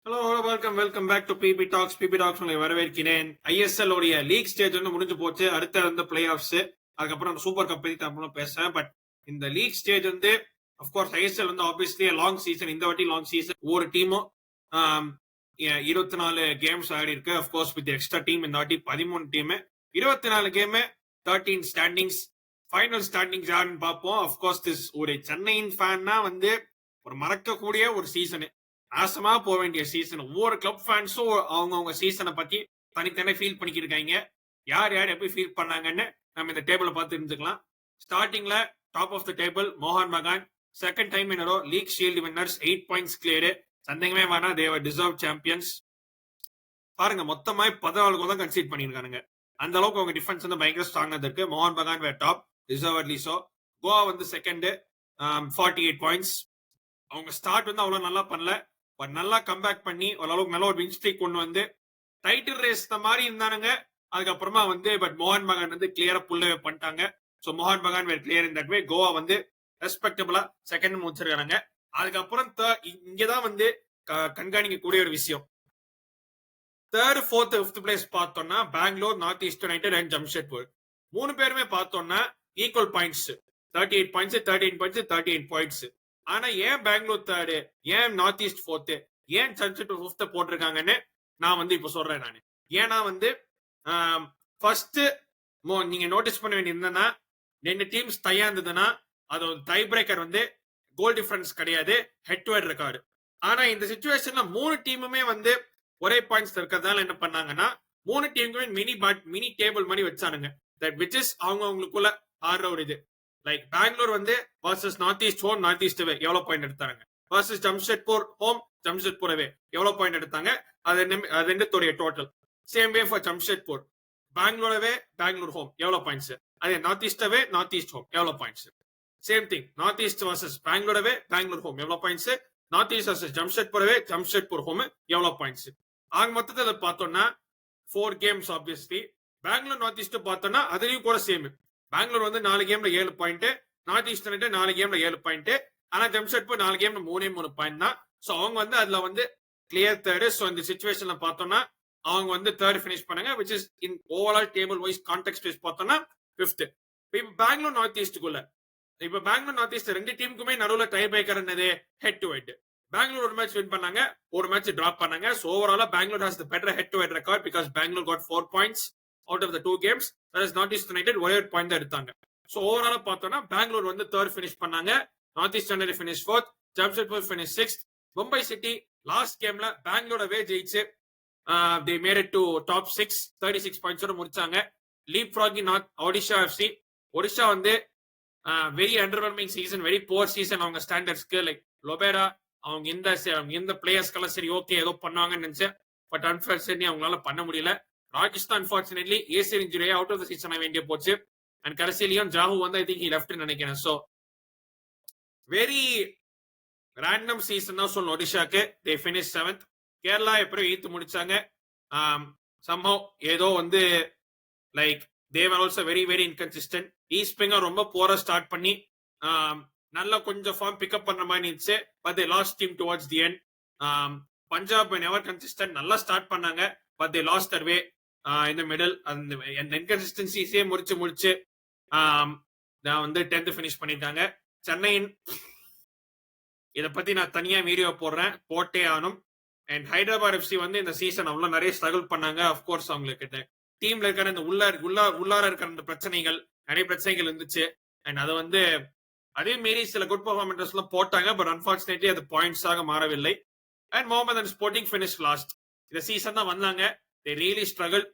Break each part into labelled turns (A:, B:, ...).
A: Hello welcome back to BB talks உங்களை வரவேற்கிறேன். ISL உடைய லீக் ஸ்டேஜ் வந்து முடிஞ்சு போச்சு. அடுத்த வந்து பிளே ஆஃப்ஸ், அதுக்கப்புறம் சூப்பர் கப் பத்தி அப்புறம் பேசுறேன். பட் இந்த லீக் ஸ்டேஜ் வந்து அஃப்கோர்ஸ் ஐஎஸ்எல் வந்து ஆப்வியஸ்லி லாங் சீசன். இந்த வாட்டி லாங் சீசன். ஒவ்வொரு டீமும் 24 கேம்ஸ் ஆடி இருக்கு. அஃப்கோர்ஸ் வித் எக்ஸ்ட்ரா டீம் இந்த வாட்டி 13 team, 24 game, 13 standings. Final standings யாருன்னு பார்ப்போம். அஃப்கோர்ஸ் திஸ் ஒரு சென்னையின் ஃபேன்னா வந்து ஒரு மறக்கக்கூடிய ஒரு சீசனு, நாசமா போக வேண்டிய சீசன். ஒவ்வொரு கிளப் ஃபேன்ஸும் அவங்க சீசனை பத்தி தனித்தனி ஃபீல் பண்ணிக்கிருக்காங்க. யார் எப்படி ஃபீல் பண்ணாங்கன்னு நம்ம இந்த டேபிள பார்த்து தெரிஞ்சுக்கலாம். ஸ்டார்டிங்ல டாப் ஆஃப் த டேபிள் மோகன் Bagan, second time in row league shield winners, 8 points clear. சந்தேகமே வேணா, தேவர் டிசர்வ் சாம்பியன்ஸ். பாருங்க, மொத்தமா 14 கோல் தான் கன்சீட் பண்ணிருக்கானுங்க. அந்த அளவுக்கு அவங்க டிஃபென்ஸ் வந்து பயங்கர ஸ்ட்ராங்கா இருக்கு. மோகன் பகான் வேர் டாப், டிசர்வட்லி சோ. கோவா வந்து செகண்ட், 48 பாயிண்ட்ஸ். அவங்க ஸ்டார்ட் வந்து அவ்வளவு நல்லா பண்ணல, பட் நல்லா கம்பேக் பண்ணி ஓரளவுக்கு நல்ல ஒரு வின் ஸ்ட்ரீக் கொண்டு வந்து டைட்டில் ரேஸ் இந்த மாதிரி இருந்தானுங்க. அதுக்கப்புறமா வந்து பட் மோகன் பகான் வந்து கிளியரா புல்ல பண்ணிட்டாங்க. ஸோ மோகன் Bagan were clear in that way. Goa வந்து ரெஸ்பெக்டபிளா செகண்ட் முடிச்சிருக்காங்க. அதுக்கப்புறம் இங்கதான் வந்து கண்காணிக்கக்கூடிய ஒரு விஷயம். தேர்ட், ஃபோர்த், ஃபிஃப்த் பிளேஸ் பார்த்தோம்னா Bengaluru, north east united and Jamshedpur. 3 பேருமே பார்த்தோம்னா equal points, 38 points, 13 points, 38 points. ஆனா ஏன் பெங்களூர் தேர்டு, ஏன் நார்த் ஈஸ்ட் ஃபோர்த்து, ஏன் ஜம்ஷெட்பூர் ஃபிஃப்த் போட்டிருக்காங்கன்னு நான் வந்து இப்ப சொல்றேன். நான் ஏன்னா வந்து ஃபர்ஸ்ட் நீங்க நோட்டீஸ் பண்ண வேண்டியது என்னன்னா, 2 டீம்ஸ் டையா இருந்ததுன்னா அது ஒரு டை பிரேக்கர் வந்து கோல் டிஃபரன்ஸ் கிடையாது, ஹெட் டு ஹெட் ரெக்கார்டு. ஆனா இந்த சிச்சுவேஷன்ல 3 டீமுமே வந்து ஒரே பாயிண்ட்ஸ் இருக்கிறதால என்ன பண்ணாங்கன்னா 3 டீமுக்குமே மினி டேபிள் மாதிரி வச்சானுங்க. தட் விச் இஸ் அவங்களுக்குள்ள ஆடுற ஒரு இது. லைக் பெங்களூர் வந்து versus North East home, North East away எவ்வளவு பாயிண்ட் எடுத்தாங்க. Versus Jamshedpur home, Jamshedpur away எவ்வளவு பாயிண்ட் எடுத்தாங்க. அது ரெண்டுத்துடைய total. Same way for Jamshedpur, Bengaluru away, Bengaluru home எவ்வளவு பாயிண்ட்ஸ். அதே North East away, North East home எவ்வளவு points. Same thing, North east versus Bengaluru away, Bengaluru home எவ்வளவு points. North east versus Jamshedpur away, Jamshedpur home எவ்வளவு points. ஆக மொத்தத்தில் பார்த்தோம்னா 4 games. Obviously Bangalore north east பார்த்தோம்னா அதுலயும் கூட சேம். பெங்களூர் வந்து 4 கேம்ல 7 பாயிண்ட், நார்த் ஈஸ்ட் யுனைடெட் 4 கேம்ல 7 பாயிண்ட். ஆனா ஜம்ஷெட்பூர் 4 கேம்ல 3 பாயிண்ட் தான். சோ அவங்க வந்து அதுல வந்து கிளியர் தேர்டு. சோ இந்த சிச்சுவேஷன்ல பார்த்தோம்னா அவங்க வந்து தேர்ட் பினிஷ் பண்ணாங்க, which is in overall table wise context wise பார்த்தோம்னா 5th. இப்ப பெங்களூர் நார்த் ஈஸ்டுக்குள்ள, இப்ப பெங்களூர் நார்த் ஈஸ்ட் 2 டீமுக்குமே நடுவுல டை பிரேக்கர் என்னது, ஹெட் டு ஹெட். பெங்களூர் ஒரு மேட்ச் வின் பண்ணாங்க, ஒரு மேட்ச் டிராப் பண்ணாங்க. சோ ஓவராலா Bengaluru has the better head to head record because Bengaluru got 4 points out of the 2 games. whereas north east united ஒரே ஒரு பாயிண்ட் தான் எடுத்தாங்க. சோ ஓவராலா பார்த்தோம்னா பெங்களூர் வந்து தேர்ட் பினிஷ் பண்ணாங்க, north east united finish 4th, Jamshedpur finish 6th. Mumbai city last கேம்ல பெங்களூரோவே ஜெயிச்சு they made it to top 6, 36 பாயிண்ட்ஸோட முடிச்சாங்க. Leapfrogging north Odisha FC. Odisha வந்து very underwhelming season, very poor season அவங்க ஸ்டாண்டர்ட்ஸ்க்கு. லைக் லொபேரா அவங்க இந்த பிளேயர்ஸ்க்கெல்லாம் சரி ஓகே ஏதோ பண்ணுவாங்கன்னு நினைச்சேன். பட் அன்பார்ச்சுனேட்லி அவங்களால பண்ண முடியல. ராஜஸ்தான் அன்பார்ச்சுனேட்லி ஏசியல் இன்ஜுரியா அவுட் ஆஃப் த சீசன் ஆக வேண்டிய போச்சு. அண்ட் கடைசியிலையும் ஜாஹூ வந்து ஐ திங்க் ஹி லெஃப்ட் நினைக்கிறேன். சோ வெரி ரேண்டம் சீசன் தான் சொல்லணும் ஒடிஷாக்கு. தே ஃபினிஷ் 7th. கேரளா எப்படியும் 8th முடிச்சாங்க. சம்பவம் ஏதோ வந்து like they were also very very inconsistent. East Bengal ரொம்ப போரா ஸ்டார்ட் பண்ணி நல்லா கொஞ்சம் ஃபார்ம் பிக்கப் பண்ற மாதிரி இருந்துச்சு. But they lost team towards the end. Punjab never consistent, நல்லா ஸ்டார்ட் பண்ணாங்க பட் தே லாஸ்ட் தர் வே இந்த மிடில். அந்த இன்கன்சிஸ்டன்சிஸே முடிச்சு வந்து 10th பினிஷ் பண்ணிட்டாங்க. சென்னையின் இதை பத்தி நான் தனியா வீடியோ போடுறேன், போட்டே ஆனும். அண்ட் ஹைதராபாத் எஃப்சி வந்து இந்த சீசன் அவ்வளவு நிறைய ஸ்ட்ரகிள் பண்ணாங்க. அப்கோர்ஸ் அவங்களுக்கு டீம்ல இருக்கிற இந்த உள்ளார இருக்கிற இந்த பிரச்சனைகள், நிறைய பிரச்சனைகள் இருந்துச்சு. அண்ட் அதை வந்து அதே மீறி சில குட் பெர்ஃபார்மன்ஸ் எல்லாம் போட்டாங்க. பட் அன்பார்ச்சுனேட்லி அது பாயிண்ட்ஸ் ஆக மாறவில்லை. And Mohammedan and sporting finish last. இந்த சீசன் தான் வந்தாங்க. They really struggle.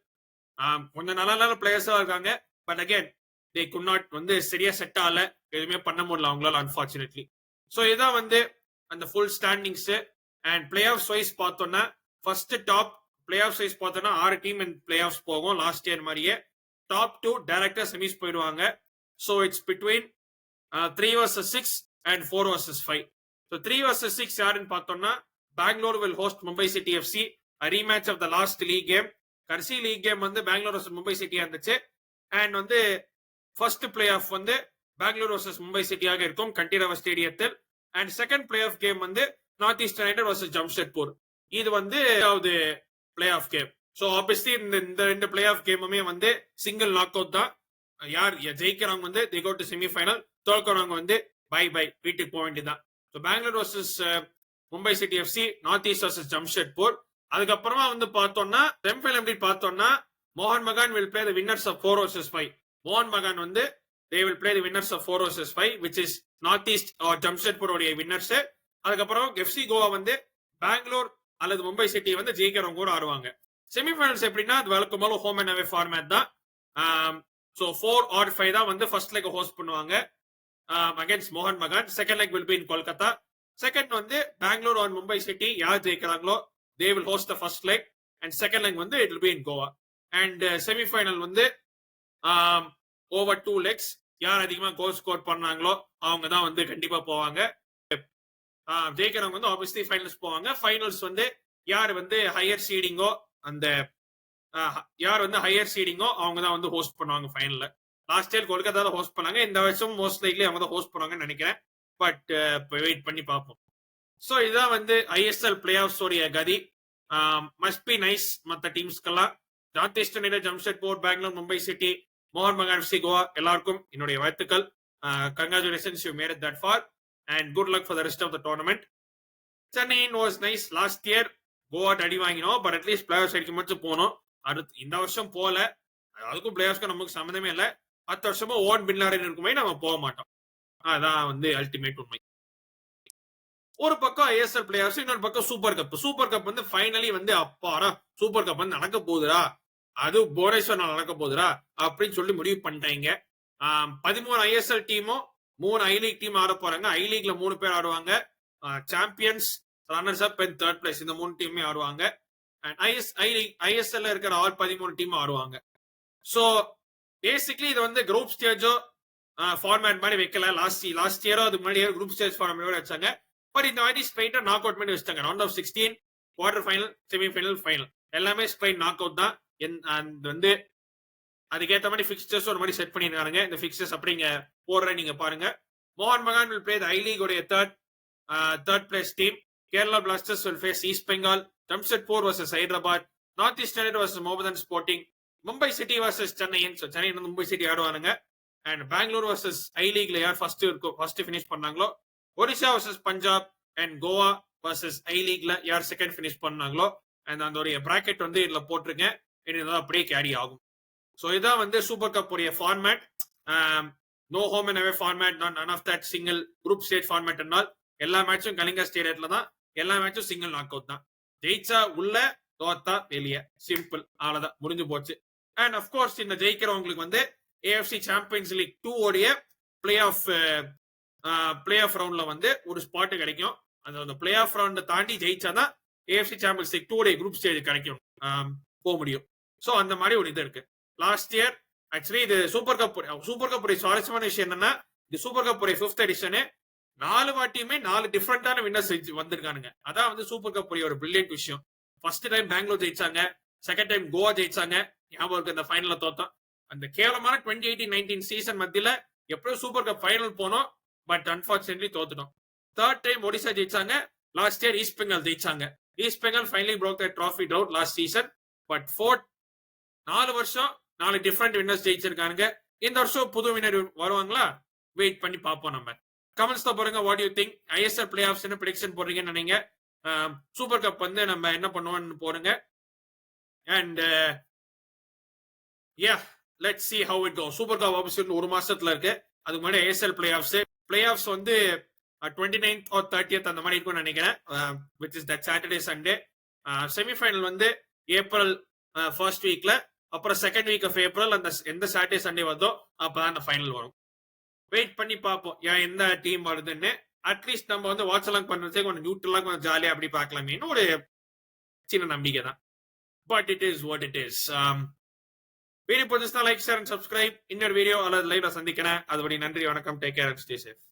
A: கொஞ்சம் நல்ல பிளேயர்ஸா இருக்காங்க. But again they got not வந்து சரியா செட் ஆகல, எதுவுமே பண்ண முடியல அவங்களால அன்பார்ச்சுனேட்லி. ஸோ இதான் வந்து அந்த full standings. And play off wise பார்த்தோம்னா first top play off wise பார்த்தோம்னா 6 டீம் இன் பிளே ஆஃப் போகும். லாஸ்ட் இயர் மாதிரியே டாப் 2 டைரக்டா செமிஸ் போயிடுவாங்க. So it's between 3 vs 6 and 4 vs 5. So 3 vs 6 யாருன்னு பார்த்தோம்னா Bengaluru will host Mumbai city FC, rematch of the last league game. கடைசி league game வந்து Bengaluru vs Mumbai சிட்டியா இருந்துச்சு. அண்ட் வந்து ஃபர்ஸ்ட் பிளே ஆஃப் வந்து பெங்களூர் vs மும்பை சிட்டியாக இருக்கும் கண்டிரவ ஸ்டேடியத்தில். And second play off game வந்து North east United vs Jamshedpur. இது வந்து play off game. So obviously இந்த 2 பிளே ஆஃப் கேமுமே வந்து சிங்கிள் நாக் அவுட் தான். யார் ஜெயிக்கிறவங்க வந்து they go to semi-final, தோற்கிறவங்க வந்து பை வீட்டுக்கு போக வேண்டியதுதான். So Bengaluru versus Mumbai city FC, north east versus Jamshedpur. அதுக்கப்புறமா வந்து பார்த்தோம்னா செமிஃபைனல் எப்படி பார்த்தோம்னா மோகன் Bagan will play the winners of 4 vs 5. மோகன் பகான் வந்து they will play the winners of 4 vs 5 which is north east or Jamshedpur உடைய வின்னர்ஸ். அதுக்கப்புறம் எஃப்சி கோவா வந்து பெங்களூர் அல்லது மும்பை சிட்டி வந்து ஜெயிக்கிறவங்க கூட ஆடுவாங்க. செமிஃபைனல்ஸ் எப்படின்னா அது வழக்கம் போல ஹோம் அண்ட் அவே ஃபார்மேட் தான். ஸோ 4 or 5 தான் வந்து ஃபர்ஸ்ட் லெக் ஹோஸ்ட் பண்ணுவாங்க அகேன்ஸ்ட் மோகன் Bagan. Second leg will be in Kolkata. Second வந்து பெங்களூர் ஆர் மும்பை சிட்டி யார் ஜெயிக்கிறாங்களோ they will host the first leg and second leg வந்து it will be in Goa. and semi-final வந்து over 2 legs யார் அதிகமா கோல் ஸ்கோர் பண்ணாங்களோ அவங்க தான் வந்து கண்டிப்பா போவாங்க. ஜெயிக்கிறவங்க வந்து ஆப்வியஸ்லி ஃபைனல்ஸ் போவாங்க. ஃபைனல்ஸ் வந்து யார் வந்து ஹையர் சீடிங்கோ அவங்க தான் வந்து ஹோஸ்ட் பண்ணுவாங்க ஃபைனல்ல. லாஸ்ட் இயர் கொல்கத்தால ஹோஸ்ட் பண்ணாங்க. இந்த வருஷம் மோஸ்ட் லைக்லி அவங்க தான் ஹோஸ்ட் பண்ணுவாங்கன்னு நினைக்கிறேன். பட் வெயிட் பண்ணி பார்ப்போம். ஸோ இதுதான் வந்து ஐஎஸ்எல் பிளே ஆஃப்ஸ் உடைய கதி. மஸ்ட் பி நைஸ் மற்ற டீம்ஸ்க்கெல்லாம். North Eastern United, Jamshedpur, Bengaluru, Mumbai City, மோகன் பகான் எஃப்சி, கோவா எல்லாருக்கும் என்னுடைய வாழ்த்துக்கள். Congratulations, you made it that far and good luck for the rest of the tournament. Chennai was nice last year. Goa அடி வாங்கினோம், பட் அட்லீஸ்ட் பிளேயர்ஸ் அடிக்க மட்டும் போனோம். அடுத்து இந்த வருஷம் போல, அதுக்கும் பிளேயர்ஸ்க்கும் நமக்கு சம்மந்தமே இல்லை. 10 வருஷமா ஓன் பின்லாடன் இருக்குமே நம்ம போக மாட்டோம். அதான் வந்து அல்டிமேட் உண்மை. ஒரு பக்கம் ஐஎஸ்எல் பிளேயர்ஸ், இன்னொரு பக்கம் சூப்பர் கப். சூப்பர் கப் வந்து ஃபைனலி வந்து அப்பாடா சூப்பர் கப் வந்து நடக்க போகுதுடா, அது புவனேஸ்வர் நடக்க போகுதுடா அப்படின்னு சொல்லி முடிவு பண்ணிட்டாங்க. 13 ஐஎஸ்எல் டீமும் 3 ஐ லீக் டீம் ஆட போறாங்க. ஐ லீக்ல 3 பேர் ஆடுவாங்க. Champions, runners up and third place இந்த 3 டீமே ஆடுவாங்க. ஐஎஸ்எல்ல இருக்கிற ஆல் 13 டீம் ஆடுவாங்க. ஸோ பேசிக்லி இது வந்து குரூப் ஸ்டேஜோ ஃபார்மேட் மாதிரி வைக்கல. லாஸ்ட் இயரோ அதுக்கு முன்னாடி குரூப் ஸ்டேஜ் ஃபார்மேட் வச்சாங்க. பட் இந்த மாதிரி ஸ்ட்ரைட்டா நாக் அவுட் பண்ணி வச்சிட்டாங்க. Round of 16, quarter final, semifinal, final எல்லாமே ஸ்ட்ரைட் நாக் அவுட் தான். வந்து அதுக்கேற்ற மாதிரி பிக்சர்ஸ் ஒரு மாதிரி செட் பண்ணிருக்காங்க. இந்த பிக்சர்ஸ் அப்படிங்க போடுறேன், நீங்க பாருங்க. மோகன் Bagan will play the I league உடைய third place team. Kerala Blasters will face East Bengal. Jamshedpur versus Hyderabad. North east United versus மோகன் Sporting. Mumbai City versus Chennai. Chennai Mumbai City ஆடுவானுங்க. அண்ட் பெங்களூர் வர்சஸ் ஐ லீக்ல யார் ஃபர்ஸ்ட் ஃபினிஷ் பண்ணாங்களோ. Odisha versus Punjab and Goa versus I லீக்ல யார் செகண்ட் ஃபினிஷ் பண்ணாங்களோ. And அந்த ஒரு பிராக்கெட் வந்து இதுல போட்டிருக்கேன். இது அப்படியே கேரி ஆகும். ஸோ இதான் வந்து சூப்பர் கப் உடைய format. No home and away format, none of that single group stage format. எல்லா மேட்சும் கலிங்கா ஸ்டேடியத்துல தான். எல்லா மேட்சும் சிங்கிள் நாக் அவுட் தான். ஜெயிச்சா உள்ள, தோத்தா வெளியே. சிம்பிள், அவ்வளவுதான், முடிஞ்சு போச்சு. அண்ட் அப்கோர்ஸ் இந்த ஜெயிக்கிறவங்களுக்கு வந்து ஏஎஃப்சி சாம்பியன்ஸ் லீக் 2 உடைய பிளே ஆஃப் ரவுண்ட்ல வந்து ஒரு ஸ்பாட் கிடைக்கும். அந்த பிளே ஆஃப் ரவுண்ட் தாண்டி ஜெயிச்சாதான் ஏஎஃப்சி சாம்பியன்ஸ் லீக் 2 உடைய குரூப் ஸ்டேஜ் கிடைக்கும், போக முடியும். ஸோ அந்த மாதிரி ஒரு இது இருக்கு. லாஸ்ட் இயர் ஆக்சுவலி இது சூப்பர் கப் உடைய சுவாரஸ்யமான விஷயம் என்னன்னா, இது சூப்பர் கப் உடைய 5th எடிஷனு. 4 வாட்டியுமே 4 டிஃபரெண்டான வின்னர்ஸ் வந்திருக்கானுங்க. அதான் வந்து சூப்பர் கப் உடைய ஒரு பிரில்லியன்ட் விஷயம். ஃபர்ஸ்ட் டைம் பெங்களூர் ஜெயிச்சாங்க, செகண்ட் டைம் கோவா ஜெயிச்சாங்க. ஞாபகம் இருக்கு, இந்த ஃபைனல்ல தோத்தோம். அந்த கேவலமான 2018-19 சீசன் மத்தியில எப்படியோ சூப்பர் கப் ஃபைனல் போனோம், பட் அன்பார்ச்சுனேட்லி தோத்துட்டோம். தேர்ட் டைம் ஒடிசா ஜெயிச்சாங்க. லாஸ்ட் இயர் ஈஸ்ட் பெங்கால் ஜெயிச்சாங்க. East Bengal finally broke their trophy drought last season. But 4 வருஷம் 4 டிஃபரெண்ட் வின்னர்ஸ் ஜெயிச்சிருக்காங்க. இந்த வருஷம் புது வின்னர் வருவாங்களா? வெயிட் பண்ணி பார்ப்போம். நம்ம கமெண்ட்ஸ் தான் போடுங்க. What you think? ISL play of என்ன ப்ரெடிக்ஷன் போடுறீங்கன்னு நினைங்க. சூப்பர் கப் வந்து நம்ம என்ன பண்ணுவோம்னு போடுங்க. And let's see how it goes. Super cup obviously 1 மாசத்துல இருக்கு. அதுக்கு முன்னாடி ஐஎஸ்எல் பிளே ஆஃப்ஸ் வந்து 29th or 30th அந்த மாதிரி இருக்கும்னு நினைக்கிறேன், which is that Saturday Sunday. Semi-final வந்து ஏப்ரல் ஃபர்ஸ்ட் வீக்ல, அப்புறம் செகண்ட் வீக் ஆஃப் ஏப்ரல் அந்த எந்த சாட்டர்டே சண்டே வருதோ அப்பதான் அந்த ஃபைனல் வரும். வெயிட் பண்ணி பார்ப்போம் எந்த டீம் வருதுன்னு. அட்லீஸ்ட் நம்ம வந்து வாட்ச் எல்லாம் பண்றதே கொஞ்சம் நியூட்ரலா கொஞ்சம் ஜாலியா அப்படி பார்க்கலாமேன்னு ஒரு சின்ன நம்பிக்கை தான். But it is what it is. Video பிடிச்சிருந்தா லைக், ஷேர் அண்ட் சப்ஸ்கிரைப். இன்னொரு வீடியோ அல்லது லைவ்ல சந்திக்கிறேன். அதுபடி நன்றி, வணக்கம், take care and stay safe.